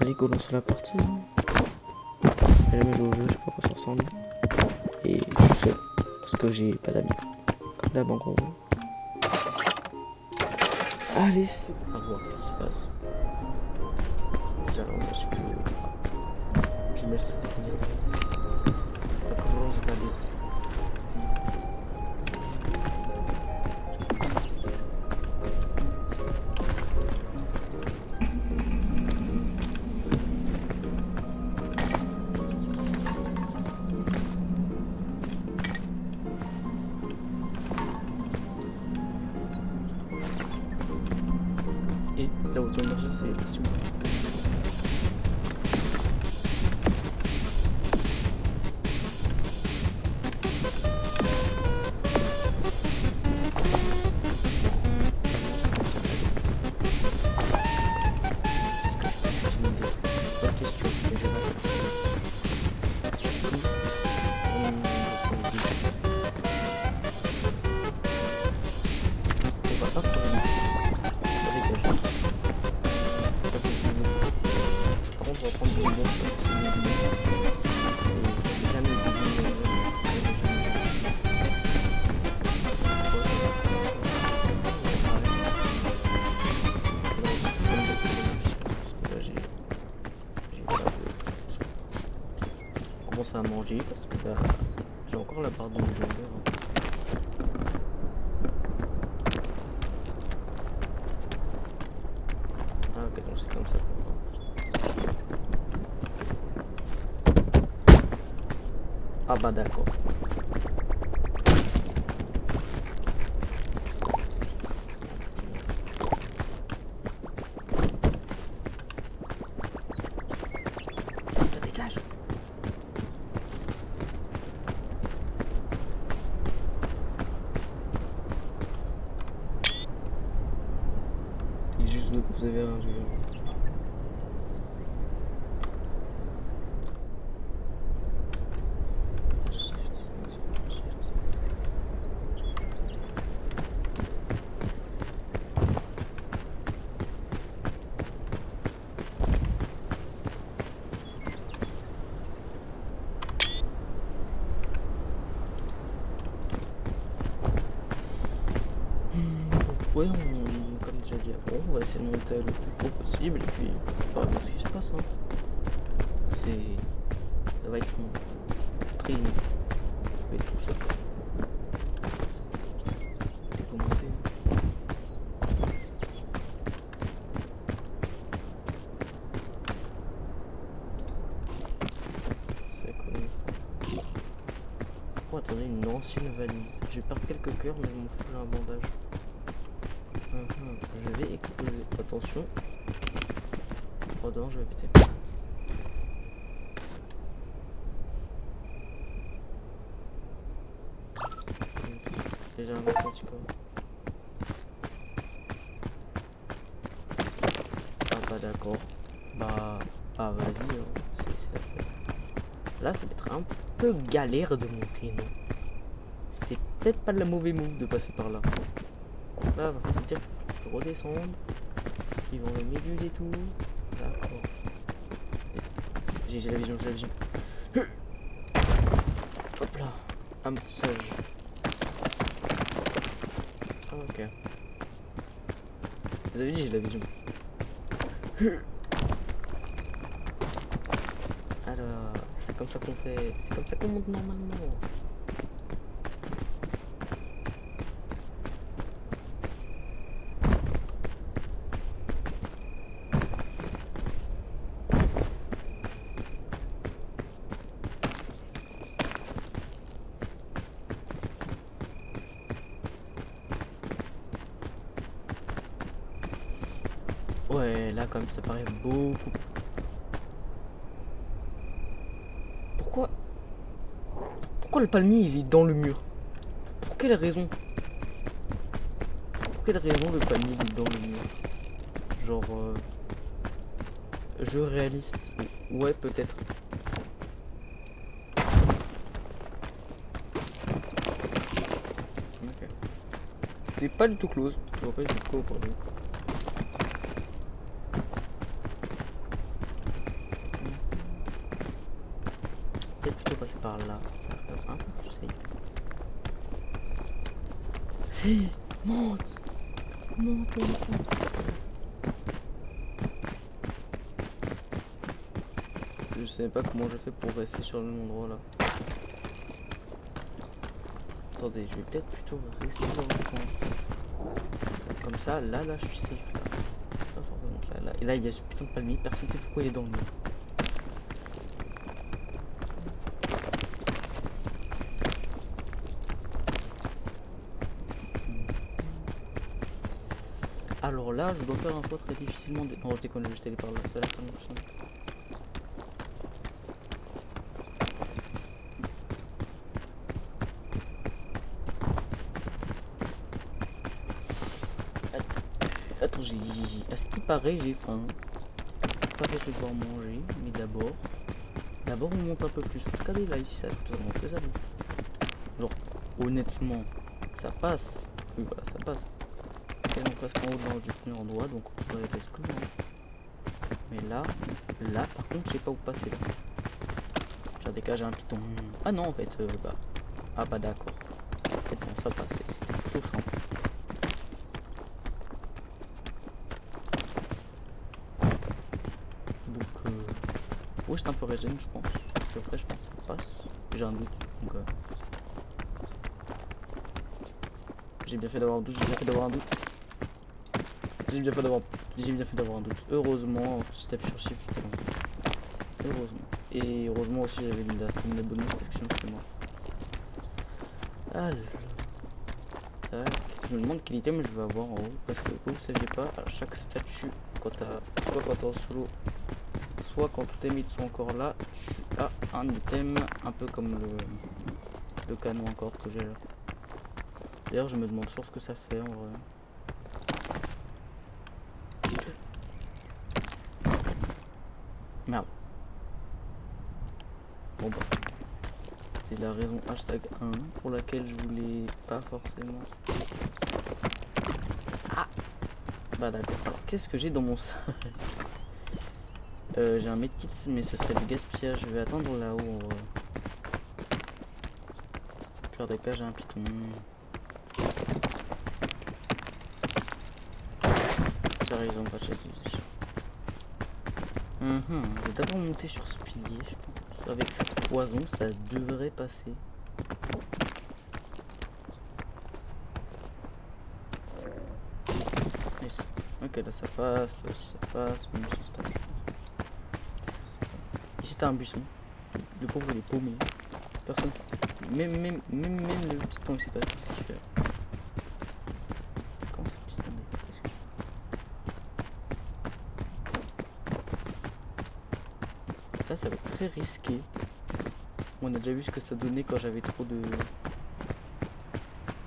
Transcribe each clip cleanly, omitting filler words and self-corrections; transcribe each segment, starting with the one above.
Allez, go lance la partie. J'ai jamais joué au jeu, je sais pas à quoi ça ressemble. Et je suis seul, parce que j'ai pas d'amis. Comme d'hab en gros. Allez, c'est à voir ce qui se passe. Déjà, on suis que je me laisse la grosse valise. Et la voiture marche, c'est les questions. À manger parce que bah, j'ai encore la barre de longueur. Ah ok, donc c'est comme ça pour moi. Ah bah d'accord. Ça dégage. Il est juste que vous avez un vieux. Ouais, comme déjà dit avant, on va essayer de monter le plus haut possible et puis on va voir ce qui se passe. Hein. Ça va être très et tout ça. Et commencer. C'est quoi? Oh attendez, une ancienne valise. J'ai perdu quelques cœurs mais je m'en fous, j'ai un bandage. Je vais exploser. Attention. Oh non, je vais péter. Déjà un anticorps. Ah bah d'accord. Bah vas-y, hein. C'est la fête. Là ça va être un peu galère de monter, non? C'était peut-être pas le mauvais move de passer par là. Là, va falloir dire qu'il faut redescendre. Ils vont les méduses et tout. D'accord. J'ai la vision, j'ai la vision. Hop là. Hameçonnage. Ah ok. Vous avez dit j'ai la vision. Alors, c'est comme ça qu'on fait. C'est comme ça qu'on monte normalement. Ouais, là comme ça paraît beaucoup. Pourquoi le palmier il est dans le mur? Pour quelle raison? Pour quelle raison le palmier il est dans le mur? Genre jeu réaliste. Ouais peut-être. Ok. C'était pas du tout close. Je vois pas du tout quoi pour nous. plutôt passer par là. Ça va faire un peu plus safe. Si, monte, monte, monte, monte. Je sais pas comment je fais pour rester sur le même endroit là. Attendez, je vais peut-être plutôt rester dans le coin. Comme ça, là, je suis safe là. Pas forcément là. Et là, il y a ce putain de palmier, personne ne sait pourquoi il est dans le mur. Alors là, je dois faire un choix très difficilement. Non, je déconne, je vais aller par là, ça a l'air tellement plus simple. Attends, à ce qui paraît, j'ai faim. À ce qui paraît, je vais devoir manger, mais d'abord on monte un peu plus. Regardez là, ici, ça a totalement faisable. Genre, honnêtement, ça passe. Oui, voilà, ça passe. Et on passe en haut du premier endroit, donc on pourrait aller ce que l'on. Mais là, par contre, je sais pas où passer là. J'ai des cas, j'ai un piton. Ah non, en fait, bah. Ah bah d'accord. C'est bon, ça passe. C'était plutôt simple. Donc, faut juste un peu régène, je pense. Parce qu'après, je pense que ça passe. J'ai un doute. Donc, j'ai bien fait d'avoir un doute. J'ai bien fait d'avoir un doute. J'ai bien fait d'avoir un doute. Heureusement, je tape sur shift. Heureusement. Et heureusement aussi, j'avais mis la stamina bonus parce que sinon c'était mort. Alors, tac. Je me demande quel item je vais avoir en haut parce que vous saviez pas, à chaque statue, soit quand t'es en solo, soit quand tous tes mates sont encore là, tu as un item un peu comme le canon encore que j'ai là. D'ailleurs, je me demande toujours ce que ça fait en vrai. Merde. Bon bah. C'est la raison hashtag 1 pour laquelle je voulais pas forcément. Ah bah d'accord. Alors qu'est-ce que j'ai dans mon sac? J'ai un medkit mais ce serait du gaspillage. Je vais attendre là-haut en vrai. Faire des cas, j'ai un piton. J'arrive en pas de chaise. Je vais d'abord monter sur ce pilier, je pense. Avec cette poison, ça devrait passer. Ok, là ça passe, là aussi ça passe. Bon, ça stop, je pense. Ici t'as un buisson. Le pauvre il est paumé. Personne. Même le piston il sait pas ce qu'il fait. Comment ça piston? Là ça va être très risqué. On a déjà vu ce que ça donnait quand j'avais trop de.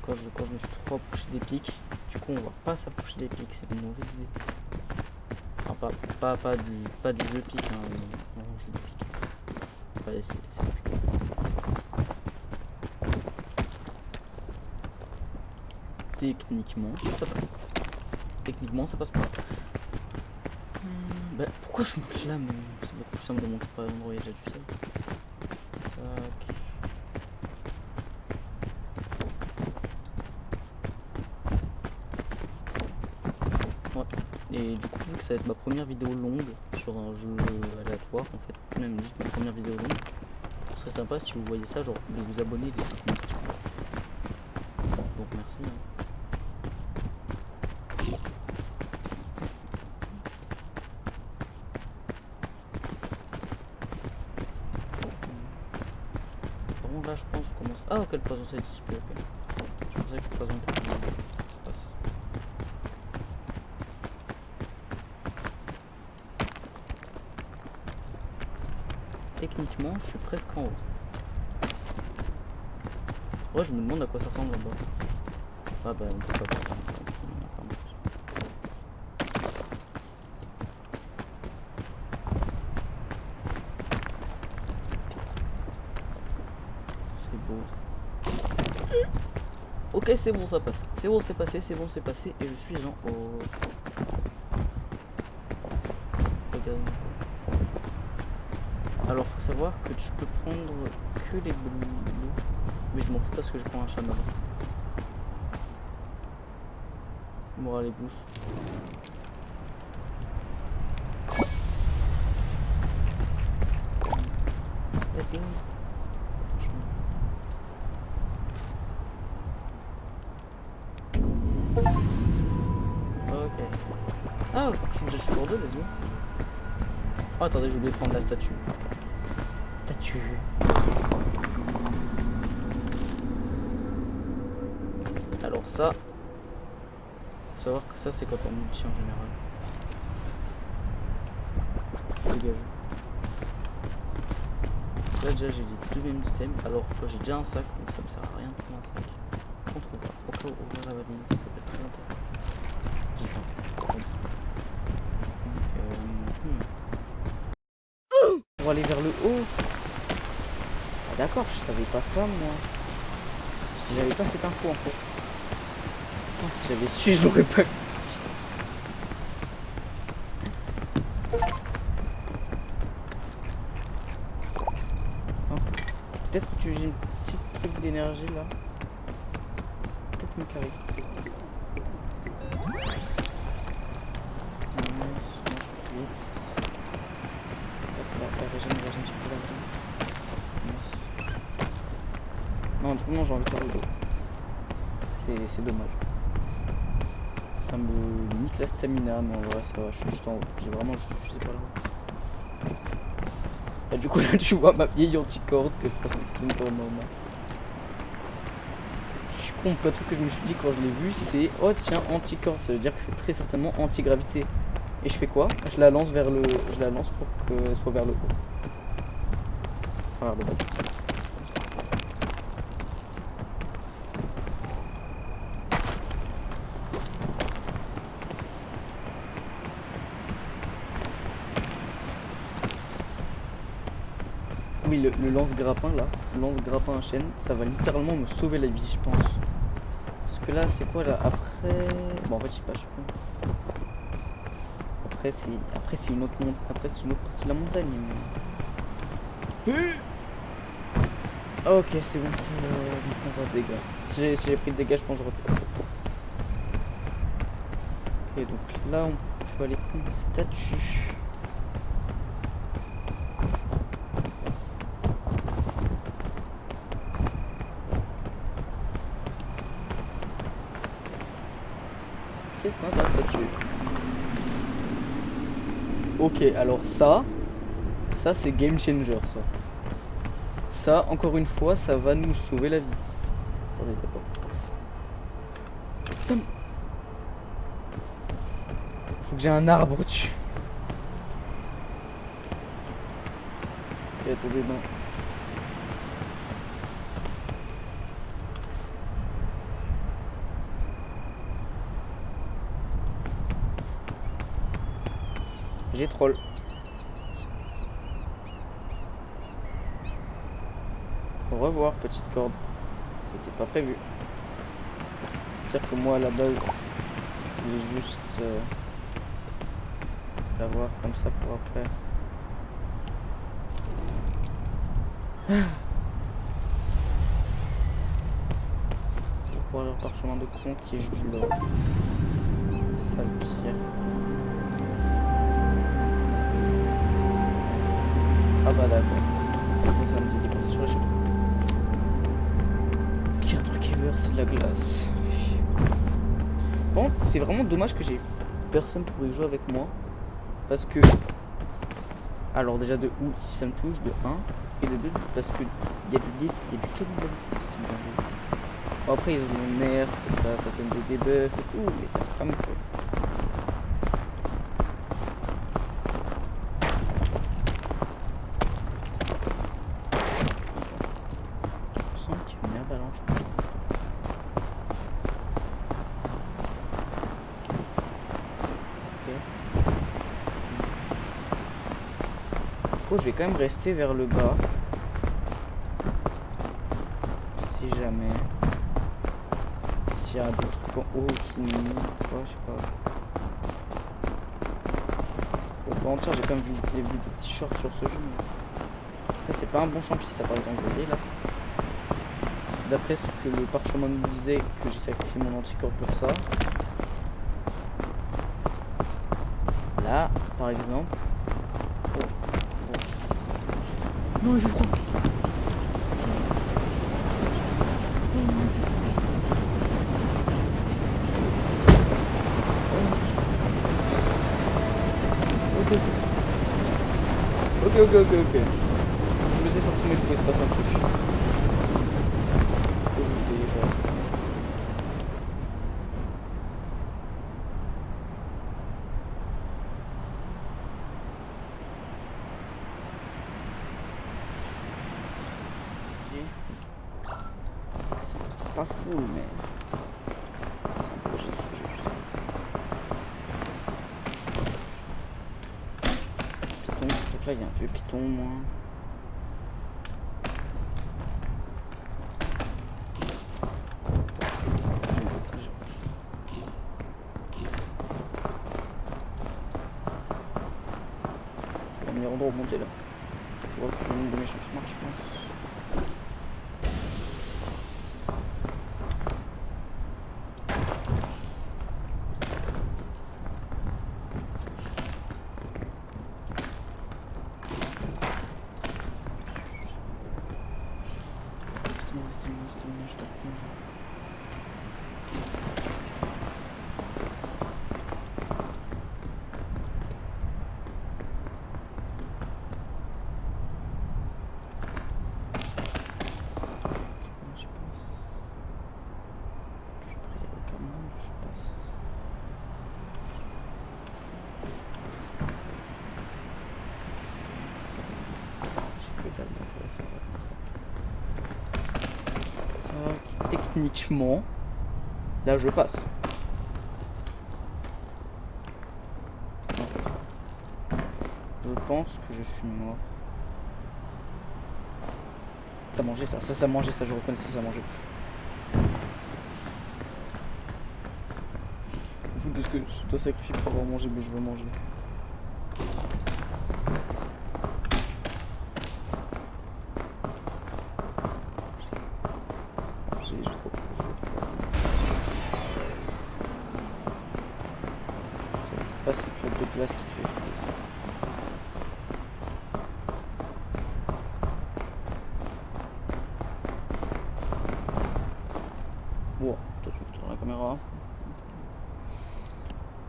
Quand je me suis trop approché des pics. Du coup on va pas s'approcher des pics, c'est une mauvaise idée. Enfin pas du jeu pic, hein, non, jeu de pic. On va essayer, c'est compliqué. Techniquement ça passe. Techniquement ça passe pas. Bah pourquoi je monte là, mais c'est beaucoup plus simple de monter par l'endroit où il y a déjà du sel. Tac. Ouais. Et du coup vu que ça va être ma première vidéo longue sur un jeu aléatoire en fait, même juste ma première vidéo longue, ce serait sympa si vous voyez ça, genre de vous abonner les 5 minutes. Donc merci. Hein. Là je pense qu'on commence. Ah ok, le poison s'est dissipé, ok. Je pensais que le poison était passe. Techniquement je suis presque en haut. Ouais, je me demande à quoi ça ressemble là-bas. Ah bah on peut pas passer. Ok, c'est bon, ça passe. C'est bon, c'est passé, c'est bon, c'est passé. Et je suis en haut. Regarde. Alors faut savoir que tu peux prendre que les bleus. Mais je m'en fous parce que je prends un chamallow. Moral et boost. Let's go. Ok. Ah, je suis toujours deux, let's go. Oh, attendez, j'ai oublié de prendre la statue. Statue. Alors ça, faut savoir que ça c'est quand on multi en général. Dégage. Là déjà j'ai les deux mêmes items, alors j'ai déjà un sac donc ça me sert à rien de prendre un sac. On trouvera, au cas où ouvrir la vanille, ça peut être très intéressant. J'ai faim. Donc pour aller vers le haut. Ah, d'accord, je savais pas ça moi. Si j'avais pas cette info en fait. Putain, si j'avais su je l'aurais pas. Peut-être utiliser une petite truc d'énergie là. Peut-être me carrer. Non, du coup, non, j'ai envie de faire le dos. C'est dommage. Ça me nique la stamina, mais en vrai, ça va. Je suis juste en haut. J'ai vraiment juste fusé par là. Et du coup, là, tu vois ma vieille anticorde que je pensais que c'était une corde normale. Je suis con, le truc que je me suis dit quand je l'ai vu, c'est oh tiens, anticorde. Ça veut dire que c'est très certainement anti-gravité. Et je fais quoi? Je la lance vers le. Je la lance pour qu'elle soit vers le haut. Enfin, vers le bas. Oui, le lance-grappin là, le lance-grappin à chaîne, ça va littéralement me sauver la vie, je pense. Parce que là, c'est quoi là? Après. Bon, en fait, je sais pas, je suis con. Après, c'est une autre après, c'est une autre partie de la montagne. Mais... Ok, c'est bon, je me prends pas de dégâts. Si j'ai pris de dégâts, je pense que je repars. Ok, donc là, on peut aller prendre des statues. Qu'est-ce qu'on a dans la statue? Ok, alors ça c'est game changer ça. Ça, encore une fois, ça va nous sauver la vie. Attendez, d'abord. Putain. Faut que j'ai un arbre au-dessus. Ok, attendez, non. J'ai troll. Au revoir, petite corde. C'était pas prévu. C'est-à-dire que moi, à la base, je voulais juste l'avoir comme ça pour après. Pour pouvoir leur parchemin de con qui est juste du lore. C'est ça le pire. Ah bah d'accord. Ça me dit dépenser sur les cheveux. Pire truc ever, c'est de la glace. Bon, c'est vraiment dommage que j'ai personne pour y jouer avec moi. Parce que... Alors déjà de où ça me touche, de 1. Et de 2 parce que il y a des cannibalismes parce qu'ils me bon, après ils ont nerf, ça fait des debuffs et tout, mais ça fait quand même cool. Je sens qu'il y a une avalanche. Du coup, je vais quand même rester vers le bas. Si jamais. S'il y a d'autres trucs en haut qui nous... quoi, je sais pas. Pour pas mentir, j'ai quand même vu des petits shorts sur ce jeu. Mais... Ça c'est pas un bon champi ça par exemple, vous voyez là. D'après ce que le parchemin me disait, que j'ai sacrifié mon anticorps pour ça. Là, par exemple. Oh, oh. Non, j'ai froid. Ok. Je me disais forcément qu'il pouvait se passer un truc. C'est pas full, mais c'est un projet ce que j'ai fait. Python, donc là il y a un vieux python au moins. C'est le meilleur endroit où monter là. Je vois que l'une de mes chances marche, je pense. Je te plonge. Techniquement, là je passe. Je pense que je suis mort. Ça mangeait ça, ça mangeait ça, je reconnais ça mangeait. Je fous de ce que je dois sacrifier pour avoir mangé, mais je veux manger. J'ai trop c'est pas ce club de glace qui te fait filer. Bon, toi tu me tournes la caméra.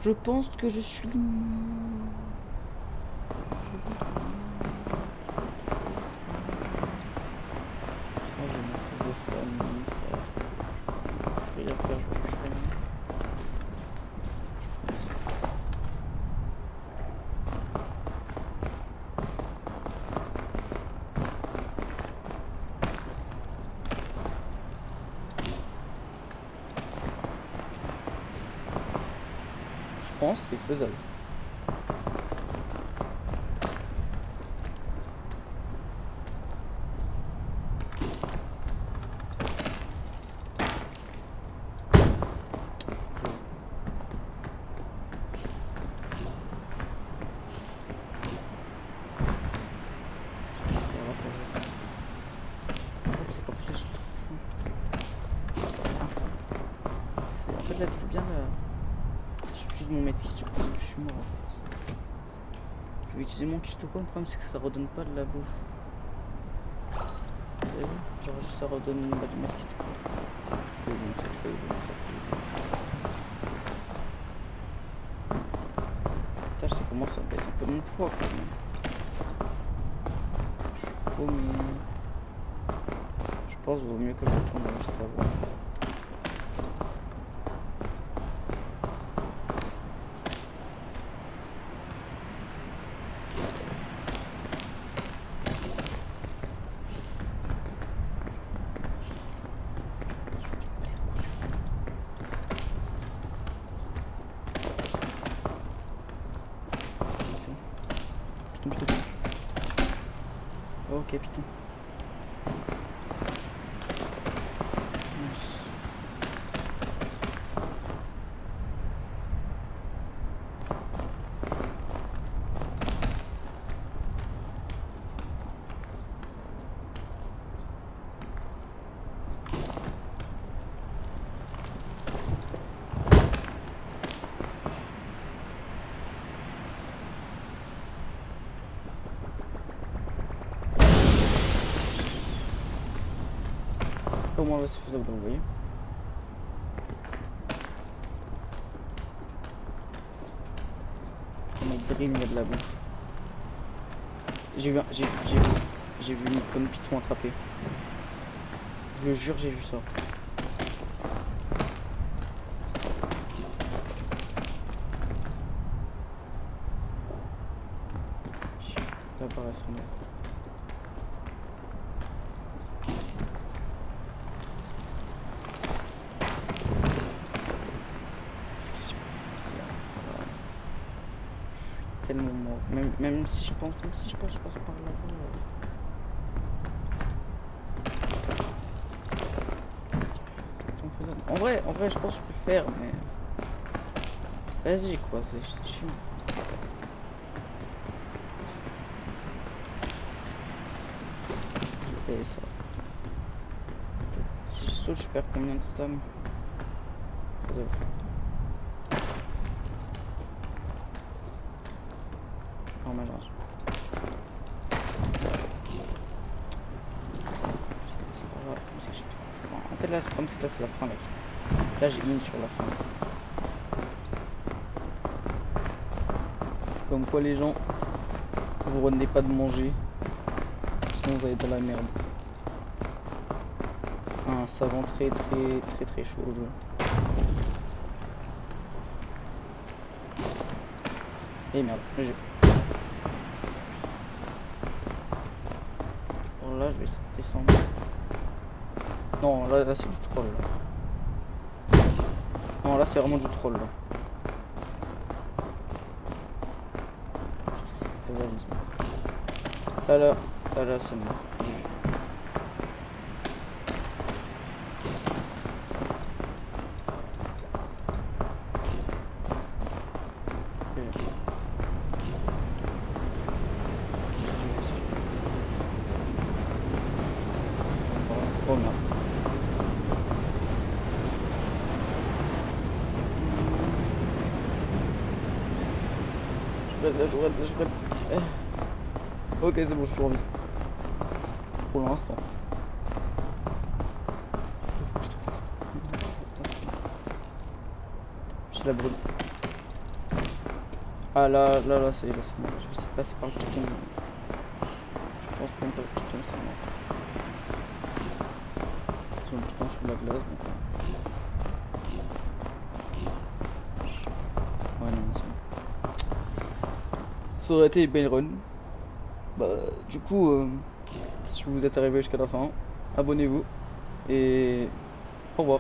Je pense que je suis... Je pense que c'est faisable. En fait là c'est bien là. J'utilise mon medkit, je pense que je suis mort en fait. Je vais utiliser mon kit ou quoi, le problème c'est que ça redonne pas de la bouffe. Vous avez vu? Genre juste ça redonne du medkit quoi. Je vais donner ça, je vais donner ça. Putain, je sais comment ça baisse un peu mon poids quand même. Je suis paumé. Je pense qu'il vaut mieux que je retourne juste avant. Python. Ok, Python. Nice. Au moins là c'est faisable, vous voyez. Oh my dream, il y a de la bouffe. J'ai vu une bonne python attrapée. Je le jure, j'ai vu ça. Là-bas, elles sont là. Qu'est-ce que c'est là? Voilà. Je suis tellement mort. Même si je pense, je passe par là-bas. En vrai, je pense que je peux le faire, mais vas-y quoi, c'est chiant. Je paye ça. Si je saute, je perds combien de stam? Non, malheureusement. C'est pas grave, comme ça j'ai tout. Enfin, en fait, là, le problème, c'est que là, c'est la fin. Là j'ai in sur la fin. Comme quoi, les gens, vous retenez pas de manger, sinon vous allez dans la merde. Ah, ça vend très chaud au jeu. Et merde, le jeu. Alors là, je vais descendre. Non, là c'est du troll. Là. Non, là c'est vraiment du troll. Là. Là c'est mort. Oh merde. Je rêve. Ok, c'est bon, je suis en vie. Pour l'instant. J'ai la brûle. Ah là, c'est mort. Je vais essayer de passer par le piston. Je pense même pas le piston, c'est mort. J'ai un piston sur la glace, donc... Ouais, non, c'est bon. Ça aurait été une belle run. Bah, du coup, si vous êtes arrivé jusqu'à la fin, abonnez-vous et au revoir.